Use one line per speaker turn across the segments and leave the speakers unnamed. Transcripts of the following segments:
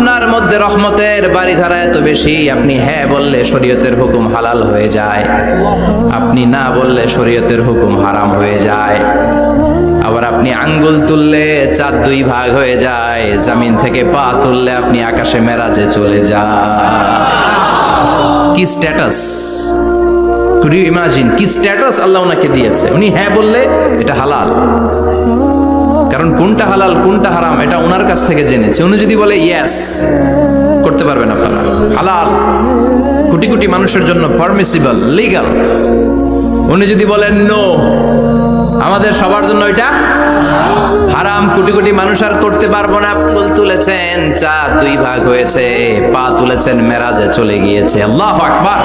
আপনার মধ্যে রহমতের বাড়িধারা এত বেশি, আপনি হ্যাঁ বললে শরীয়তের হুকুম হালাল হয়ে যায়, আপনি না বললে শরীয়তের হুকুম হারাম হয়ে যায়। আবার আপনি আঙ্গুল তুললে চাঁদ দুই ভাগ হয়ে যায়, জমিন থেকে পা তুললে আপনি আকাশে মেরাজে চলে যান। কি স্ট্যাটাস! কুড ইউ ইমাজিন কি স্ট্যাটাস আল্লাহ ওনাকে দিয়েছে। উনি হ্যাঁ বললে এটা হালাল, কারণ কোনটা হালাল কোনটা হারাম এটা ওনার কাছ থেকে জেনেছে। উনি যদি বলে ইয়েস, করতে পারবেন আপনারা, হালাল, কোটি কোটি মানুষের জন্য পারমিসিবল, লিগ্যাল। উনি যদি বলেন নো, আমাদের সবার জন্য এটা হারাম, কোটি কোটি মানুষ আর করতে পারবো না। আঙ্গুল তুলেছেন চাঁদ দুই ভাগ হয়েছে, পা তুলেছেন মেরাজে চলে গিয়েছে। আল্লাহু আকবার।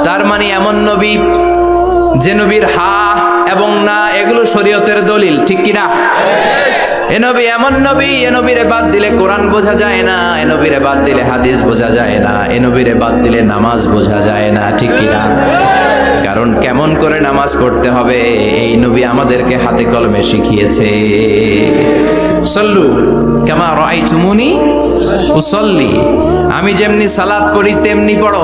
তার মানে এমন নবী যে নবীর হা এবং না এগুলো শরীয়তের দলিল, ঠিক কি না? এ নবী এমন নবী, এ নবীরে বাদ দিলে কোরআন বোঝা যায় না, এ নবীরে বাদ দিলে হাদিস বোঝা যায় না, এ নবীরে বাদ দিলে নামাজ বোঝা যায় না, ঠিক কি না? কারণ কেমন করে নামাজ পড়তে হবে এই নবী আমাদেরকে হাতে কলমে শিখিয়েছে। সল্লু কামা রাআইতুমুনি উসাল্লি, আমি যেমনি সালাত পড়ি তেমনি পড়ো।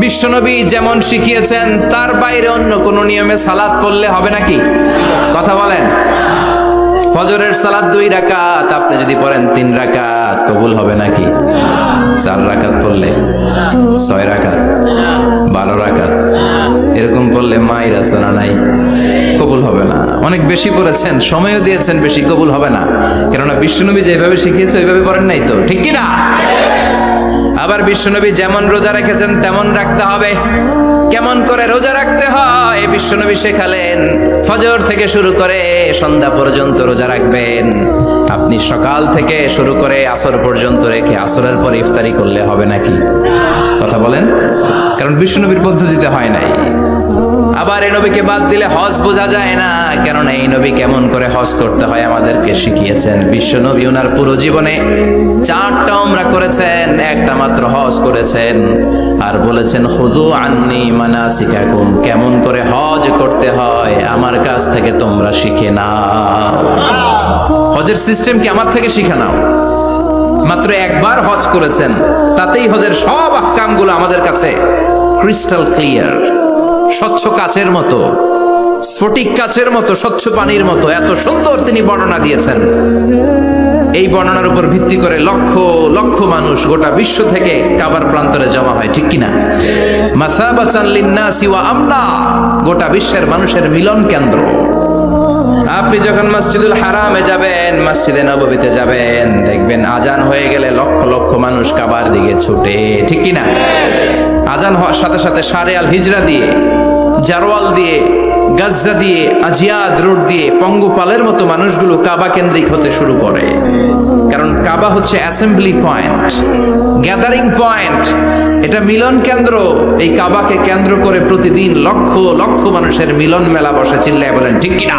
বিশ্বনবী যেমন শিখিয়েছেন তার বাইরে অন্য কোন নিয়মে সালাত পড়লে হবে নাকি? কথা বলেন। ফজরের সালাত 2 রাকাত, আপনি যদি পড়েন 3 রাকাত, কবুল হবে নাকি? 4 রাকাত পড়লে, 6 রাকাত, 12 রাকাত এরকম পড়লে মায়ের আসানা নাই, কবুল হবে না। অনেক বেশি পড়েছেন, সময়ও দিয়েছেন বেশি, কবুল হবে না। কেননা বিশ্বনবী যেভাবে শিখিয়েছে ওইভাবে পড়েন নাই তো, ঠিক কি না? আবার বিশ্বনবী যেমন রোজা রেখেছেন তেমন রাখতে হবে। কেমন করে রোজা রাখতে হয় বিশ্বনবী শেখালেন। ফজর থেকে শুরু করে সন্ধ্যা পর্যন্ত রোজা রাখবেন। আপনি সকাল থেকে শুরু করে আসর পর্যন্ত রেখে আসরের পরে ইফতারি করলে হবে নাকি? কথা বলেন। কারণ বিশ্বনবীর পদ্ধতিতে হয় নাই। আবার এই নবীকে বাদ দিলে হজ বোঝা যায় না, কেননা এই নবী কেমন করে হজ করতে হয় আমাদেরকে শিখিয়েছেন। বিশ্বনবী ওনার পুরো জীবনে 4টা উমরা করেছেন, একটা মাত্র হজ করেছেন। আর বলেছেন খুযু আন্নী মানাসিকাকুম, কেমন করে হজ করতে হয় আমার কাছ থেকে তোমরা শিখে নাও। হজের সিস্টেম কি আমার থেকে শিখে নাও। মাত্র একবার হজ করেছেন, তাতেই হজের সব আহকামগুলো আমাদের কাছে ক্রিস্টাল ক্লিয়ার, স্বচ্ছ কাচের মতো, স্ফটিক কাচের মতো, স্বচ্ছ পানির মতো এত সুন্দর তিনি বর্ণনা দিয়েছেন। এই বর্ণনার উপর ভিত্তি করে লক্ষ লক্ষ মানুষ গোটা বিশ্ব থেকে কাবার প্রান্তরে জমা হয়, ঠিক কিনা? মাসাবাতান লিন্নাসি ওয়া আমনা, গোটা বিশ্বের মানুষের মিলন কেন্দ্র। আপনি যখন মসজিদুল হারামে যাবেন, মসজিদে নববীতে যাবেন, দেখবেন আজান হয়ে গেলে লক্ষ লক্ষ মানুষ কাবার দিকে ছুটে, ঠিক কিনা? আজান হওয়ার সাথে সাথে সারে আল হিজরা দিয়ে, জারওয়াল দিয়ে, গাজ্জা দিয়ে, আজিয়াদ রোড দিয়ে পঙ্গপালের মতো মানুষগুলো কাবা কেন্দ্রিক হতে শুরু করে। কারণ কাবা হচ্ছে অ্যাসেম্বলি পয়েন্ট, গ্যাদারিং পয়েন্ট, এটা মিলন কেন্দ্র। এই কাবাকে কেন্দ্র করে প্রতিদিন লক্ষ লক্ষ মানুষের মিলন মেলা বসে। চিল্লায় বলেন ঠিক কিনা?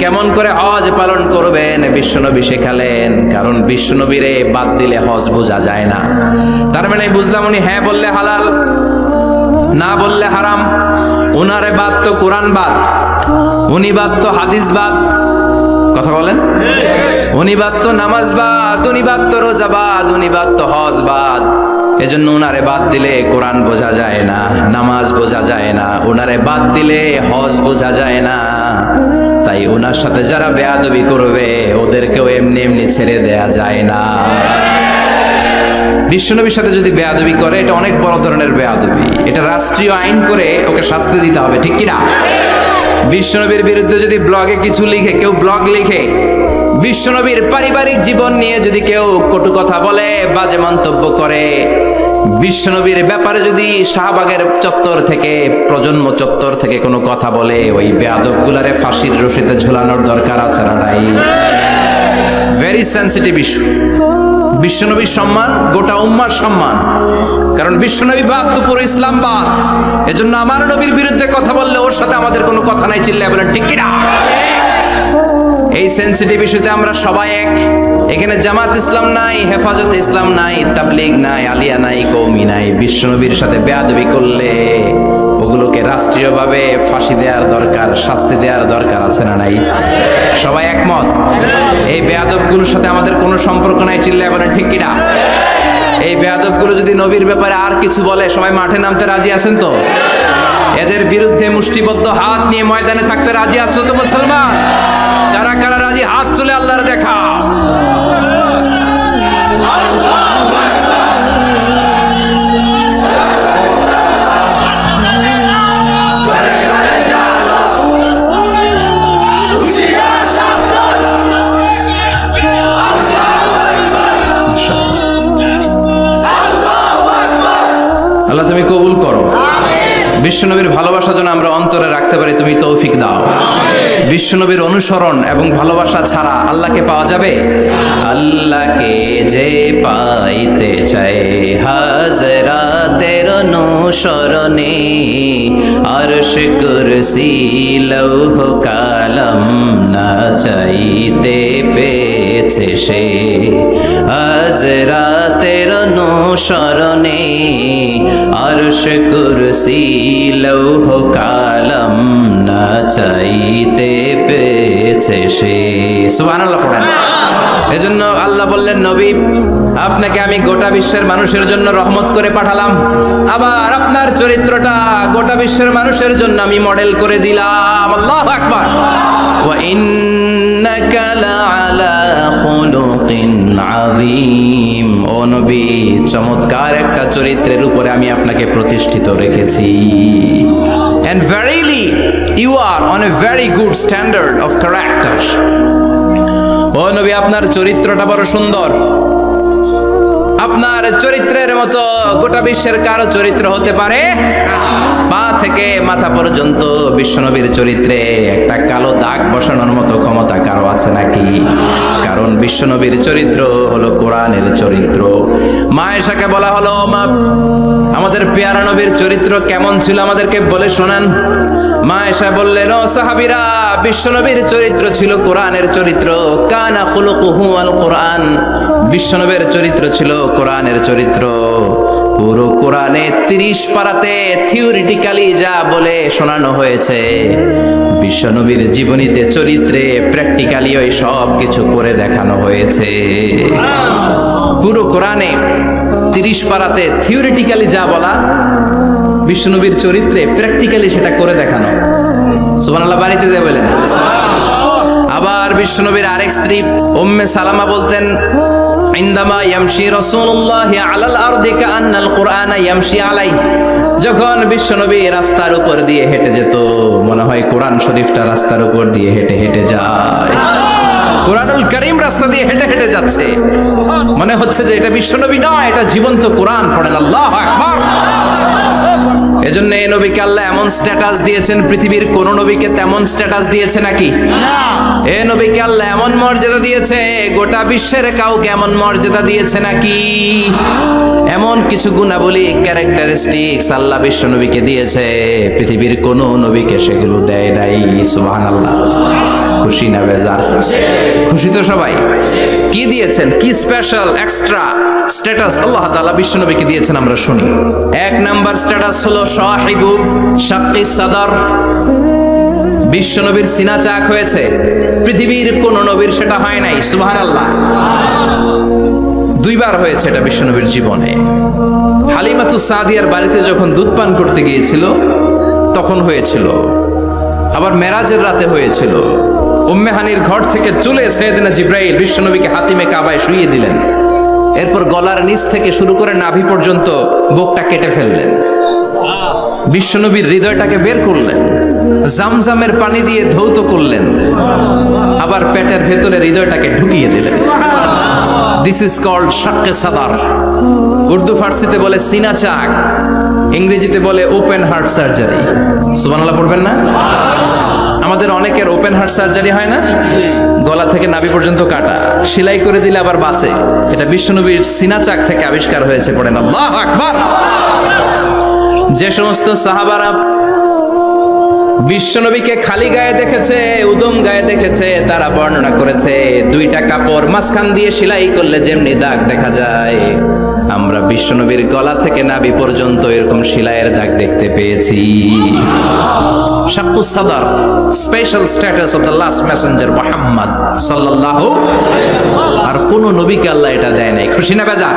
কেমন করে হজ পালন করবেন বিশ্বনবী শেখালেন। কারণ বিশ্বনবীরে বাদ দিলে হজ বোঝা যায় না। তার মানে বুঝলাম উনি হ্যাঁ বললে হালাল, না বললে হারাম। উনারে বাদ তো কোরআন বাদ, উনি বাদ তো হাদিস বাদ। কথা বলেন। উনি বাদ তো নামাজ বাদ, উনি বাদ তো রোজা বাদ, উনি বাদ তো হজ বাদ। এজন্য উনারে বাদ দিলে কোরআন বোঝা যায় না, নামাজ বোঝা যায় না, উনারে বাদ দিলে হজ বোঝা যায় না। তাই উনার সাথে যারা বেয়াদবি করবে ওদেরকেও এমনি এমনি ছেড়ে দেয়া যায় না। বিশ্বনবীর সাথে যদি বেয়াদবি করে এটা অনেক বড় ধরনের বেয়াদবি, এটা রাষ্ট্রীয় আইন করে ওকে শাস্তি দিতে হবে, ঠিক কিনা? বিশ্বনবীর বিরুদ্ধে যদি ব্লগে কিছু লিখে, কেউ ব্লগ লিখে, বিশ্বনবীর পারিবারিক জীবন নিয়ে যদি কেউ কটু কথা বলে, বাজে মন্তব্য করে, বিশ্বনবীর ব্যাপারে যদি শাহবাগের চত্বর থেকে, প্রজন্ম চত্বর থেকে কোনো কথা বলে, ওই বেয়াদবগুলারে ফাঁসির রশিতে ঝুলানোর দরকার আছে না নাই? Very sensitive issue. বিশ্বনবীর সম্মান গোটা উম্মার সম্মান। কারণ বিশ্বনবী বাদ তো পুরো ইসলাম বাদ। এজন্য আমার নবীর বিরুদ্ধে কথা বললে ওর সাথে আমাদের কোনো কথা নাই। চিল্লায় বলেন ঠিক কিনা? এই সেনসিটিভ ইস্যুতে আমরা সবাই এক। এখানে জামাত ইসলাম নাই, হেফাজত ইসলাম নাই, তাবলীগ নাই, আলিয়া নাই, কওমি নাই। বিশ্বনবীর সাথে বেয়াদবি করলে বেয়াদবগুলোকে রাষ্ট্রীয়ভাবে ফাঁসি দেওয়ার দরকার, শাস্তি দেওয়ার দরকার আছে না নাই? সবাই একমত? এই বেয়াদবগুলোর সাথে আমাদের কোনো সম্পর্ক নাই, চিল্লায় বলেন ঠিক কিনা? এই বেয়াদবগুলো যদি নবীর ব্যাপারে আর কিছু বলে সবাই মাঠে নামতে রাজি আছেন তো? এদের বিরুদ্ধে মুষ্টিবদ্ধ হাত নিয়ে ময়দানে থাকতে রাজি আছো তো মুসলমান? কারা কারা রাজি হাত তুলে আল্লাহর দেখা। আল্লাহ তুমি কবুল করো। বিশ্বনবীর ভালোবাসা যেন আমরা অন্তরে রাখতে পারি, তুমি তৌফিক দাও। বিশ্বনবীর অনুসরণ এবং ভালোবাসা ছাড়া আল্লাহকে পাওয়া যাবে? আল্লাহকে যে পাইতে চাই হাজরাতের অনুসরণে, আরশ কুরসি লৌহ কালাম না চাইতে পেয়েছে সে। হাজরাতের অনুসরণে আরশ কুরসি লৌহ কালাম না চাইতে পেয়েছে সে। সুবহানাল্লাহ পড়েন। এজন্য আল্লাহ বললেন, নবী আপনাকে আমি গোটা বিশ্বের মানুষের জন্য রহমত করে পাঠালাম, আবার আপনার চরিত্রটা গোটা বিশ্বের মানুষের জন্য আমি মডেল করে দিলাম। আল্লাহু আকবার। ওয়া ইন্নাকা লাআলা খুলুকিন আযীম। ও নবী, চমৎকার একটা চরিত্রের উপরে আমি আপনাকে প্রতিষ্ঠিত রেখেছি। And verily you are on a very good standard of character. ও নবী, আপনার চরিত্রটা বড় সুন্দর। আপনার চরিত্রের মতো গোটা বিশ্বের কারো চরিত্র হতে পারে? পা থেকে মাথা পর্যন্ত বিশ্বনবীর চরিত্রে একটা কালো দাগ বসানোর মতো ক্ষমতা কারো আছে নাকি? কারণ বিশ্বনবীর চরিত্র হলো কোরআনের চরিত্র। মা আয়েশাকে বলা হলো, মা আমাদের পেয়ারা নবীর চরিত্র কেমন ছিল আমাদেরকে বলে শোনান। মা আয়েশা বললেন, ও সাহাবীরা, বিশ্বনবীর চরিত্র ছিল কোরআনের চরিত্র। কানা খুলুকুহু আল কোরআন। বিশ্বনবীর চরিত্র ছিল কোরআনের চরিত্র। পুরো কোরআনে 30 পারাতে থিওরিটিক্যালি যা বলে শোনানো হয়েছে, বিশ্বনবীর জীবনীতে চরিত্রে প্র্যাকটিক্যালি ওই সব কিছু করে দেখানো হয়েছে। পুরো কোরআনে 30 পারাতে থিওরিটিক্যালি যা বলা, বিশ্বনবীর চরিত্রে প্র্যাকটিক্যালি সেটা করে দেখানো। সুবহানাল্লাহ, বাড়িতে যে বলেন। আবার বিশ্বনবীর আরেক স্ত্রী উম্মে সালামা বলতেন, ইনদামা ইয়ামশি রাসূলুল্লাহি আলাল আরদি কাআন্নাল কুরআনা ইয়ামশি আলাইহি। যখন বিশ্বনবী রাস্তার উপর দিয়ে হেঁটে যেত, মনে হয় কোরআন শরীফটা রাস্তার উপর দিয়ে হেঁটে হেঁটে যায়। কোরআনুল কারীম রাস্তা দিয়ে হেঁটে হেঁটে যাচ্ছে, মনে হচ্ছে যে এটা বিশ্বনবী নয়, এটা জীবন্ত কোরআন। পড়েন আল্লাহু আকবার। এজন্য এই নবীকে আল্লাহ এমন স্ট্যাটাস দিয়েছেন, পৃথিবীর কোন নবীকে তেমন স্ট্যাটাস দিয়েছে নাকি? এ নবীকে আল্লাহ এমন মর্যাদা দিয়েছে, গোটা বিশ্বের কাউকে এমন মর্যাদা দিয়েছে নাকি? এমন কিছু গুণাবলী, ক্যারেক্টারিস্টিক্স আল্লাহ বিশ্ব নবীকে দিয়েছে, পৃথিবীর কোন নবীকে সেগুলো দেয় নাই। সুবহানাল্লাহ। খুশি না বেজার? খুশি তো সবাই। কি দিয়েছেন, কি স্পেশাল এক্সট্রা স্ট্যাটাস আল্লাহ তাআলা বিশ্ব নবীকে দিয়েছেন আমরা শুনি। এক নাম্বার স্ট্যাটাস হলো সাহিবু শাক্কিস সাদর। বিশ্ব নবীর সিনা চাক হয়েছে, পৃথিবীর কোন নবীর সেটা হয় নাই। সুবহানাল্লাহ। 2 বার হয়েছে এটা বিশ্ব নবীর জীবনে। হালিমাতুস সাদিয়ার বাড়িতে যখন দুধ পান করতে গিয়েছিল তখন হয়েছিল, আবার মেরাজের রাতে হয়েছিল। উম্মে হানির ঘর থেকে চলে সাইয়েদনা জিবরাইল বিশ্বনবীকে হাতিমে কাবায় শুইয়ে দিলেন। এরপর গলার নিচ থেকে শুরু করে নাভি পর্যন্ত বুকটা কেটে ফেললেন, বিশ্বনবীর হৃদয়টাকে বের করলেন, জামজামের পানি দিয়ে ধৌত করলেন, আবার পেটের ভেতরে হৃদয়টাকে ঢুকিয়ে দিলেন। দিস ইজ কল্ড শাক্কে সাদার। উর্দু ফার্সিতে বলে সিনা চাক, ইংরেজিতে বলে ওপেন হার্ট সার্জারি। সুবহানাল্লাহ পড়বেন না? আমাদের অনেকের ওপেন হার্ট সার্জারি হয় না, গলা থেকে নাভি পর্যন্ত কাটা, সেলাই করে দিলে আবার বাঁচে। এটা বিশ্বনবীর সিনা চাক থেকে আবিষ্কার হয়েছে। পড়েন আল্লাহু আকবার। যে সমস্ত সাহাবারা বিশ্বনবীকে খালি গায়ে দেখেছে, উদম গায়ে দেখেছে, তারা বর্ণনা করেছে 2টা কাপড় মাঝখান দিয়ে সেলাই করলে যেমনি দাগ দেখা যায়, আমরা বিশ্বনবীর গলা থেকে নাভি পর্যন্ত এরকম শিলায়ের দাগ দেখতে পেয়েছি। শাক্কুস সাদর, special status of the last Messenger Muhammad সাল্লাল্লাহু, আর কোন নবীকে আল্লাহ এটা দেয় নাই। খুশি না বেজা?